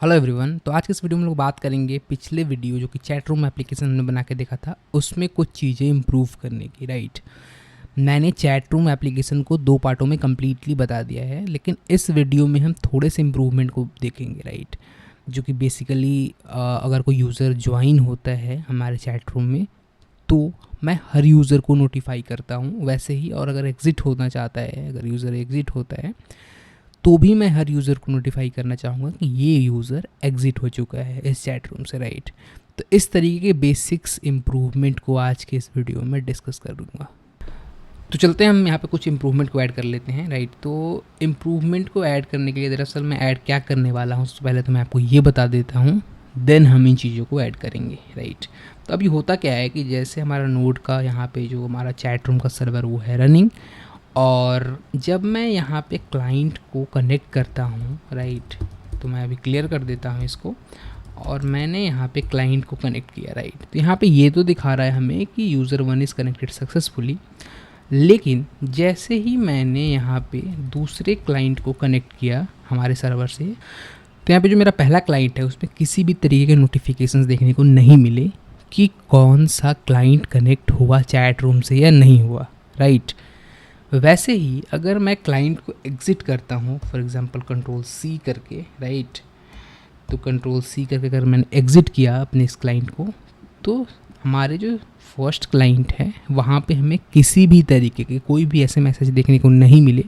Hello everyone. तो आज के इस वीडियो में लोग बात करेंगे पिछले वीडियो जो कि चैट रूम एप्लीकेशन हमने बना के देखा था उसमें कुछ चीज़ें इंप्रूव करने की। राइट, मैंने चैट रूम एप्लीकेशन को 2 पार्टों में कम्प्लीटली बता दिया है, लेकिन इस वीडियो में हम थोड़े से इम्प्रूवमेंट को देखेंगे। राइट, जो कि बेसिकली अगर कोई यूज़र ज्वाइन होता है हमारे चैट रूम में तो मैं हर यूज़र को नोटिफाई करता हूँ वैसे ही, और अगर एग्ज़िट होना चाहता है, अगर यूज़र एग्ज़िट होता है तो भी मैं हर यूज़र को नोटिफाई करना चाहूँगा कि ये यूज़र एग्ज़िट हो चुका है इस चैट रूम से। राइट, तो इस तरीके के बेसिक्स इम्प्रूवमेंट को आज के इस वीडियो में डिस्कस करूँगा। तो चलते हैं हम यहाँ पे कुछ इम्प्रूवमेंट को ऐड कर लेते हैं। राइट, तो इम्प्रूवमेंट को ऐड करने के लिए दरअसल मैं ऐड क्या करने वाला हूँ उससे पहले तो मैं आपको ये बता देता हूँ, देन हम इन चीज़ों को ऐड करेंगे। राइट, तो अभी होता क्या है कि जैसे हमारा नोड का यहाँ पे जो हमारा चैट रूम का सर्वर वो है रनिंग, और जब मैं यहाँ पे क्लाइंट को कनेक्ट करता हूँ, राइट, तो मैं अभी क्लियर कर देता हूँ इसको, और मैंने यहाँ पे क्लाइंट को कनेक्ट किया। राइट, तो यहाँ पे ये तो दिखा रहा है हमें कि यूज़र 1 इज़ कनेक्टेड सक्सेसफुली, लेकिन जैसे ही मैंने यहाँ पे दूसरे क्लाइंट को कनेक्ट किया हमारे सर्वर से, तो यहाँ पे जो मेरा पहला क्लाइंट है उसमें किसी भी तरीके के नोटिफिकेशंस देखने को नहीं मिले कि कौन सा क्लाइंट कनेक्ट हुआ चैट रूम से या नहीं हुआ। राइट, वैसे ही अगर मैं क्लाइंट को एग्ज़िट करता हूँ, फॉर एग्ज़ाम्पल कंट्रोल सी करके, राइट, तो कंट्रोल सी करके अगर मैंने एग्ज़िट किया अपने इस क्लाइंट को, तो हमारे जो फर्स्ट क्लाइंट है वहाँ पे हमें किसी भी तरीके के कोई भी ऐसे मैसेज देखने को नहीं मिले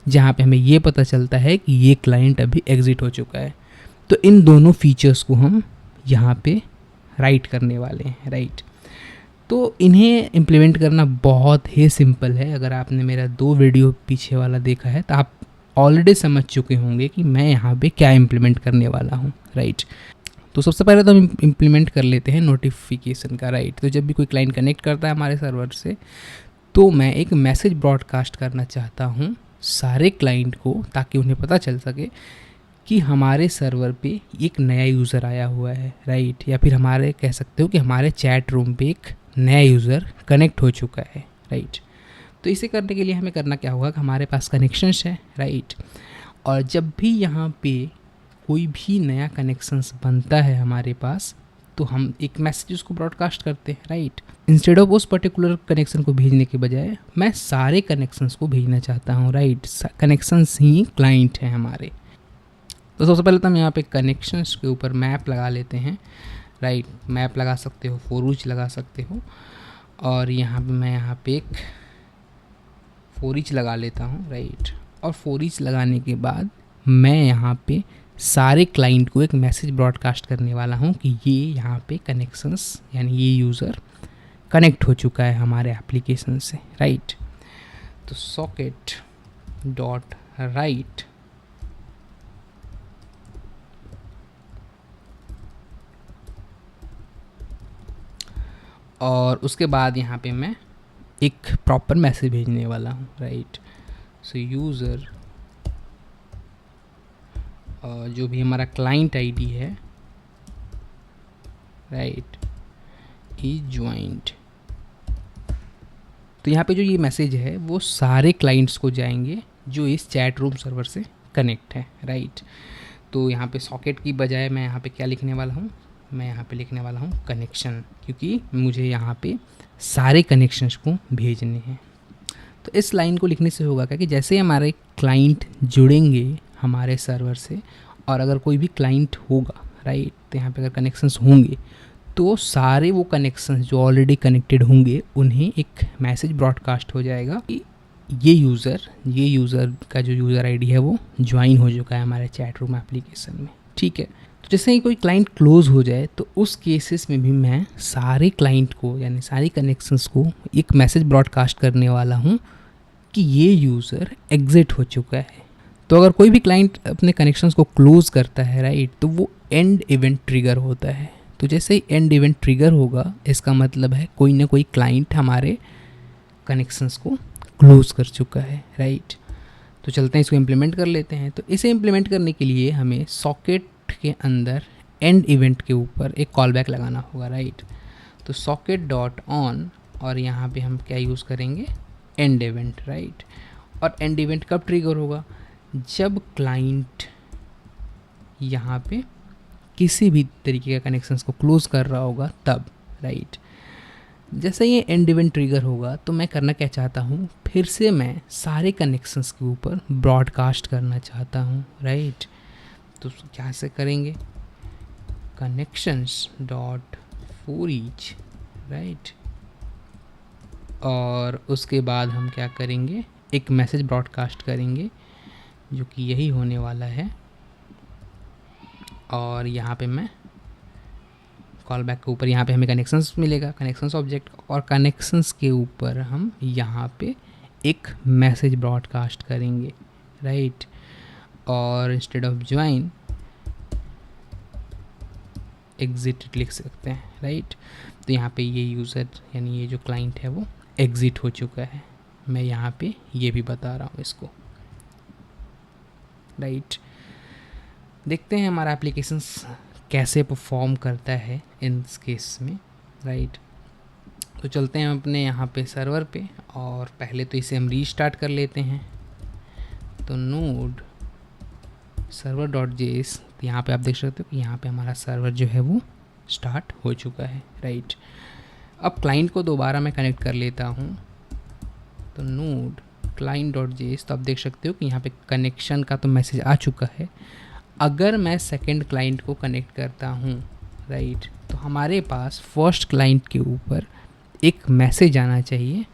जहाँ पे हमें ये पता चलता है कि ये क्लाइंट अभी एग्ज़िट हो चुका है। तो इन दोनों फीचर्स को हम यहाँ पे राइट करने वाले हैं। राइट, तो इन्हें इम्प्लीमेंट करना बहुत ही सिंपल है। अगर आपने मेरा 2 वीडियो पीछे वाला देखा है तो आप ऑलरेडी समझ चुके होंगे कि मैं यहाँ पे क्या इम्प्लीमेंट करने वाला हूँ। राइट, तो सबसे पहले तो हम इम्प्लीमेंट कर लेते हैं नोटिफिकेशन का। राइट, तो जब भी कोई क्लाइंट कनेक्ट करता है हमारे सर्वर से तो मैं एक मैसेज ब्रॉडकास्ट करना चाहता हूँ सारे क्लाइंट को, ताकि उन्हें पता चल सके कि हमारे सर्वर पे एक नया यूज़र आया हुआ है। राइट, या फिर हमारे कह सकते हो कि हमारे चैट रूम पे एक नया यूज़र कनेक्ट हो चुका है। राइट, तो इसे करने के लिए हमें करना क्या होगा कि हमारे पास कनेक्शंस है। राइट, और जब भी यहाँ पे कोई भी नया कनेक्शंस बनता है हमारे पास तो हम एक मैसेज उसको ब्रॉडकास्ट करते हैं। राइट, इंस्टेड ऑफ उस पर्टिकुलर कनेक्शन को भेजने के बजाय मैं सारे कनेक्शंस को भेजना चाहता हूँ। राइट, कनेक्शंस ही क्लाइंट हैं हमारे। तो सबसे पहले तो हम यहाँ पे कनेक्शंस के ऊपर मैप लगा लेते हैं। राइट, मैप लगा सकते हो, फॉर ईच लगा सकते हो, और यहाँ पे मैं यहाँ पे एक फॉर ईच लगा लेता हूँ। राइट, और फॉर ईच लगाने के बाद मैं यहाँ पे सारे क्लाइंट को एक मैसेज ब्रॉडकास्ट करने वाला हूँ कि ये यहाँ पे कनेक्शंस यानी ये यूज़र कनेक्ट हो चुका है हमारे एप्लीकेशन से। राइट, तो सॉकेट डॉट राइट और उसके बाद यहाँ पे मैं एक प्रॉपर मैसेज भेजने वाला हूँ। राइट, सो यूज़र जो भी हमारा क्लाइंट आईडी है, राइट, इज ज्वाइंट। तो यहाँ पे जो ये मैसेज है वो सारे क्लाइंट्स को जाएंगे जो इस चैट रूम सर्वर से कनेक्ट है। राइट, तो यहाँ पे सॉकेट की बजाय मैं यहाँ पे क्या लिखने वाला हूँ, मैं यहाँ पे लिखने वाला हूँ कनेक्शन, क्योंकि मुझे यहाँ पे सारे कनेक्शंस को भेजने हैं। तो इस लाइन को लिखने से होगा क्या कि जैसे हमारे क्लाइंट जुड़ेंगे हमारे सर्वर से, और अगर कोई भी क्लाइंट होगा, राइट, तो यहाँ पे अगर कनेक्शंस होंगे तो सारे वो कनेक्शंस जो ऑलरेडी कनेक्टेड होंगे उन्हें एक मैसेज ब्रॉडकास्ट हो जाएगा कि ये यूज़र का जो यूज़र आईडी है वो ज्वाइन हो चुका है हमारे चैट रूम एप्लीकेशन में। ठीक है, तो जैसे ही कोई क्लाइंट क्लोज हो जाए तो उस केसेस में भी मैं सारे क्लाइंट को यानी सारी कनेक्शंस को एक मैसेज ब्रॉडकास्ट करने वाला हूँ कि ये यूज़र एग्ज़िट हो चुका है। तो अगर कोई भी क्लाइंट अपने कनेक्शंस को क्लोज करता है, राइट, तो वो एंड इवेंट ट्रिगर होता है। तो जैसे ही एंड इवेंट ट्रिगर होगा इसका मतलब है कोई ना कोई क्लाइंट हमारे कनेक्शंस को क्लोज कर चुका है। राइट, तो चलते हैं इसको इम्प्लीमेंट कर लेते हैं। तो इसे इम्प्लीमेंट करने के लिए हमें सॉकेट के अंदर एंड इवेंट के ऊपर एक कॉल बैक लगाना होगा। राइट, तो सॉकेट डॉट ऑन, और यहाँ पे हम क्या यूज़ करेंगे, एंड इवेंट। राइट, और एंड इवेंट कब ट्रिगर होगा, जब क्लाइंट यहाँ पे किसी भी तरीके का कनेक्शंस को क्लोज कर रहा होगा तब, राइट। जैसे ये एंड इवेंट ट्रिगर होगा तो मैं करना क्या चाहता हूँ, फिर से मैं सारे कनेक्शंस के ऊपर ब्रॉडकास्ट करना चाहता हूँ, राइट। तो क्या से करेंगे, connections dot for each, right. और उसके बाद हम क्या करेंगे, एक मैसेज ब्रॉडकास्ट करेंगे जो कि यही होने वाला है। और यहाँ पे मैं कॉल बैक के ऊपर यहाँ पे हमें कनेक्शंस मिलेगा, कनेक्शंस ऑब्जेक्ट, और कनेक्शंस के ऊपर हम यहाँ पे एक मैसेज ब्रॉडकास्ट करेंगे, राइट। और इंस्टेड ऑफ ज्वाइन एग्जिट लिख सकते हैं, राइट। तो यहाँ पे ये यूज़र यानी ये जो क्लाइंट है वो एग्जिट हो चुका है। मैं यहाँ पे ये भी बता रहा हूँ इसको, राइट। देखते हैं हमारा एप्लीकेशंस कैसे परफॉर्म करता है इन केस में, राइट। तो चलते हैं अपने यहाँ पे सर्वर पे, और पहले तो इसे हम रीस्टार्ट कर लेते हैं। तो नोड सर्वर डॉट जेएस, तो यहाँ पे आप देख सकते हो कि यहाँ पे हमारा सर्वर जो है वो स्टार्ट हो चुका है, राइट। अब क्लाइंट को दोबारा मैं कनेक्ट कर लेता हूँ, तो नोड क्लाइंट डॉट जेएस, तो आप देख सकते हो कि यहाँ पे कनेक्शन का तो मैसेज आ चुका है। अगर मैं सेकंड क्लाइंट को कनेक्ट करता हूँ, राइट, तो हमारे पास फर्स्ट क्लाइंट के ऊपर एक मैसेज आना चाहिए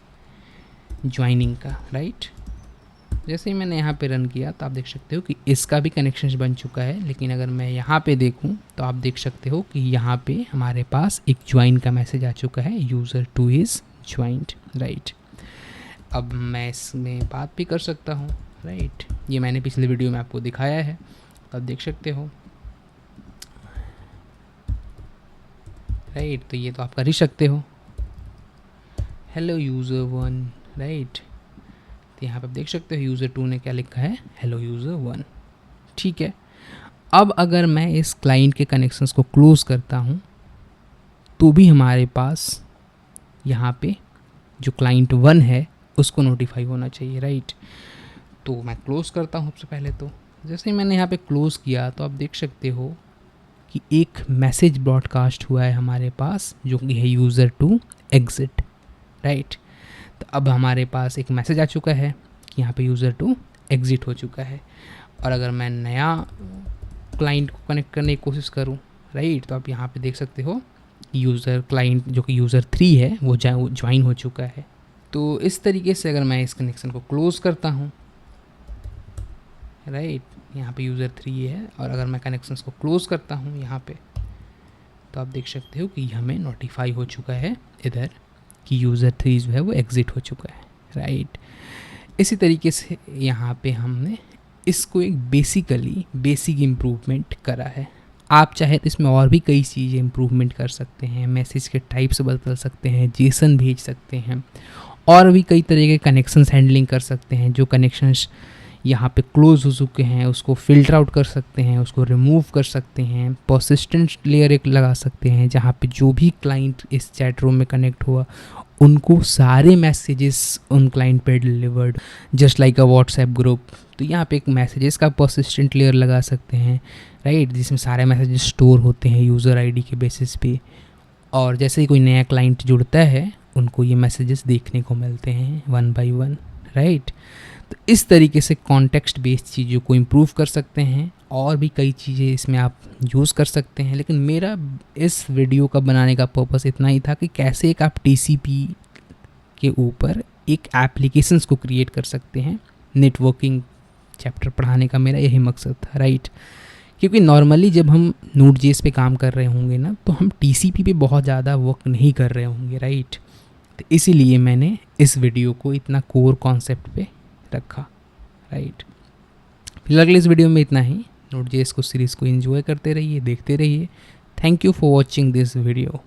ज्वाइनिंग का, राइट। जैसे ही मैंने यहाँ पे रन किया तो आप देख सकते हो कि इसका भी कनेक्शन बन चुका है। लेकिन अगर मैं यहाँ पे देखूँ तो आप देख सकते हो कि यहाँ पे हमारे पास एक ज्वाइन का मैसेज आ चुका है, यूज़र 2 इज़ ज्वाइंड, राइट। अब मैं इसमें बात भी कर सकता हूँ, राइट। ये मैंने पिछले वीडियो में आपको दिखाया है, तो आप देख सकते हो, राइट। तो ये तो आप कर ही सकते हो, हेलो यूज़र 1, राइट। तो यहाँ पे आप देख सकते हो यूज़र 2 ने क्या लिखा है, हेलो यूज़र 1, ठीक है। अब अगर मैं इस क्लाइंट के कनेक्शंस को क्लोज़ करता हूँ तो भी हमारे पास यहाँ पे जो क्लाइंट 1 है उसको नोटिफाई होना चाहिए, राइट। तो मैं क्लोज़ करता हूँ सबसे पहले। तो जैसे ही मैंने यहाँ पे क्लोज़ किया तो आप देख सकते हो कि एक मैसेज ब्रॉडकास्ट हुआ है हमारे पास, जो कि है यूज़र 2 एग्जिट, राइट। तो अब हमारे पास एक मैसेज आ चुका है कि यहाँ पे यूज़र 2 एग्जिट हो चुका है। और अगर मैं नया क्लाइंट को कनेक्ट करने की कोशिश करूँ, राइट, तो आप यहाँ पे देख सकते हो यूज़र क्लाइंट जो कि यूज़र 3 है वो ज्वाइन हो चुका है। तो इस तरीके से अगर मैं इस कनेक्शन को क्लोज़ करता हूँ, राइट, यहाँ पे यूज़र 3 है, और अगर मैं कनेक्शंस को क्लोज़ करता हूँ यहाँ पे, तो आप देख सकते हो कि हमें नोटिफाई हो चुका है इधर कि यूज़र 3 जो है वो एग्ज़िट हो चुका है, राइट। इसी तरीके से यहाँ पे हमने इसको एक बेसिक इम्प्रूवमेंट करा है। आप चाहे तो इसमें और भी कई चीज़ें इम्प्रूवमेंट कर सकते हैं, मैसेज के टाइप्स बदल सकते हैं, जेसन भेज सकते हैं, और भी कई तरह के कनेक्शंस हैंडलिंग कर सकते हैं। जो कनेक्शंस यहाँ पे क्लोज हो चुके हैं उसको फ़िल्टर आउट कर सकते हैं, उसको रिमूव कर सकते हैं, पर्सिस्टेंट लेयर एक लगा सकते हैं जहाँ पे जो भी क्लाइंट इस चैट रूम में कनेक्ट हुआ उनको सारे मैसेजेस उन क्लाइंट पे delivered, just like a WhatsApp group. तो यहाँ पे एक मैसेजेस का पर्सिस्टेंट लेयर लगा सकते हैं, राइट, जिसमें सारे मैसेजेस स्टोर होते हैं यूज़र आईडी के बेसिस पे। और जैसे ही कोई नया क्लाइंट जुड़ता है उनको ये मैसेजेस देखने को मिलते हैं 1 by 1, राइट। तो इस तरीके से कॉन्टेक्स्ट बेस्ड चीज़ों को इम्प्रूव कर सकते हैं, और भी कई चीज़ें इसमें आप यूज़ कर सकते हैं। लेकिन मेरा इस वीडियो का बनाने का पर्पस इतना ही था कि कैसे एक आप TCP के ऊपर एक एप्लीकेशंस को क्रिएट कर सकते हैं। नेटवर्किंग चैप्टर पढ़ाने का मेरा यही मकसद था, राइट। क्योंकि नॉर्मली जब हम Node.js पे काम कर रहे होंगे ना, तो हम TCP पे बहुत ज़्यादा वर्क नहीं कर रहे होंगे, राइट। तो इसीलिए मैंने इस वीडियो को इतना कोर कॉन्सेप्ट पे रखा, राइट। फिलहाल इस वीडियो में इतना ही। Node.js को सीरीज़ को एंजॉय करते रहिए, देखते रहिए। Thank you for watching this video.